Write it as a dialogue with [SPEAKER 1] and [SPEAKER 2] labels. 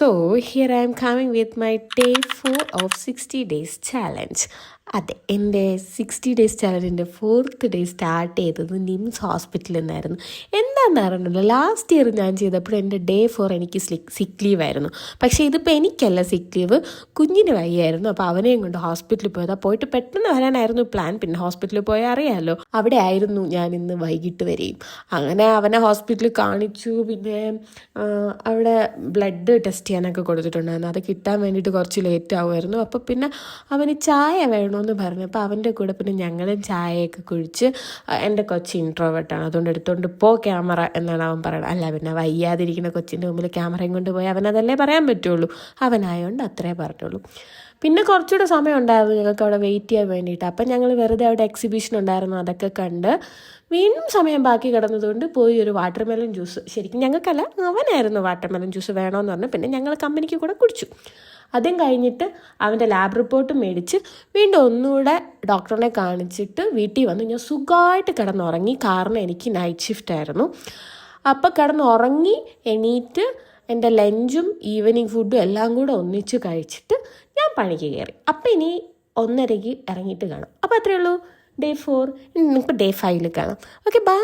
[SPEAKER 1] So, here I am coming with my day 4 of 60 days challenge. അതെ, എൻ്റെ 60 days ചാലഞ്ചിൻ്റെ 4th day start ചെയ്തത് nymphs ഹോസ്പിറ്റലിൽ നിന്നായിരുന്നു. എന്താണെന്ന് അറിയണല്ലോ, ലാസ്റ്റ് ഇയർ ഞാൻ ചെയ്തപ്പോൾ എൻ്റെ ഡേ 4 എനിക്ക് സിക്ക് ലീവ് ആയിരുന്നു. പക്ഷേ ഇതിപ്പോൾ എനിക്കല്ല സിക്ക് ലീവ്, കുഞ്ഞിന് വയ്യായിരുന്നു. അപ്പോൾ അവനെയും കൊണ്ട് ഹോസ്പിറ്റലിൽ പോയിട്ട് പെട്ടെന്ന് വരാനായിരുന്നു പ്ലാൻ. പിന്നെ ഹോസ്പിറ്റലിൽ പോയാൽ അറിയാമല്ലോ, അവിടെ ആയിരുന്നു ഞാൻ ഇന്ന് വൈകിട്ട് വരെയും. അങ്ങനെ അവനെ ഹോസ്പിറ്റലിൽ കാണിച്ചു. പിന്നെ അവിടെ ബ്ലഡ് ടെസ്റ്റ് ചെയ്യാനൊക്കെ കൊടുത്തിട്ടുണ്ടായിരുന്നു. അത് കിട്ടാൻ വേണ്ടിയിട്ട് കുറച്ച് ലേറ്റ് ആവുമായിരുന്നു. അപ്പോൾ പിന്നെ അവന് ചായ വേണമെന്ന് പറഞ്ഞു. അപ്പോൾ അവൻ്റെ കൂടെ പിന്നെ ഞങ്ങളും ചായയൊക്കെ കുഴിച്ച്, എൻ്റെ കൊച്ച് ഇൻട്രോവേർട്ടാണ്, അതുകൊണ്ട് എടുത്തുകൊണ്ട് ക്യാമറ എന്നാണ് അവൻ പറയുന്നത്. അല്ല, പിന്നെ വയ്യാതിരിക്കുന്ന കൊച്ചിൻ്റെ മുമ്പിൽ ക്യാമറയും കൊണ്ട് പോയി അവനതല്ലേ പറയാൻ പറ്റുള്ളൂ. അവനായതുകൊണ്ട് അത്രേ പറഞ്ഞുള്ളൂ. പിന്നെ കുറച്ചുകൂടെ സമയം ഉണ്ടായിരുന്നു ഞങ്ങൾക്ക് അവിടെ വെയിറ്റ് ചെയ്യാൻ വേണ്ടിയിട്ട്. അപ്പം ഞങ്ങൾ വെറുതെ അവിടെ എക്സിബിഷൻ ഉണ്ടായിരുന്നു, അതൊക്കെ കണ്ട് വീണ്ടും സമയം ബാക്കി കിടന്നതുകൊണ്ട് പോയി ഒരു വാട്ടർമെലൺ ജ്യൂസ്, ശരിക്കും ഞങ്ങൾക്കല്ല അവനായിരുന്നു വാട്ടർമെലൺ ജ്യൂസ് വേണമെന്ന് പറഞ്ഞു. പിന്നെ ഞങ്ങൾ കമ്പനിക്ക് കൂടെ കുടിച്ചു. അതും കഴിഞ്ഞിട്ട് അവൻ്റെ ലാബ് റിപ്പോർട്ട് മേടിച്ച് വീണ്ടും ഒന്നുകൂടെ ഡോക്ടറിനെ കാണിച്ചിട്ട് വീട്ടിൽ വന്ന് ഞാൻ സുഖമായിട്ട് കിടന്നുറങ്ങി. കാരണം എനിക്ക് നൈറ്റ് ഷിഫ്റ്റ് ആയിരുന്നു. അപ്പോൾ കിടന്നുറങ്ങി എണീറ്റ് എൻ്റെ ലഞ്ചും ഈവനിങ് ഫുഡും എല്ലാം കൂടെ ഒന്നിച്ച് കഴിച്ചിട്ട് ഞാൻ പണിക്ക് കയറി. അപ്പം ഇനി 1:30 ഇറങ്ങിയിട്ട് കാണാം. അപ്പോൾ അത്രയേ ഉള്ളൂ ഡേ 4. നമുക്ക് ഡേ 5 കാണാം. Okay, by.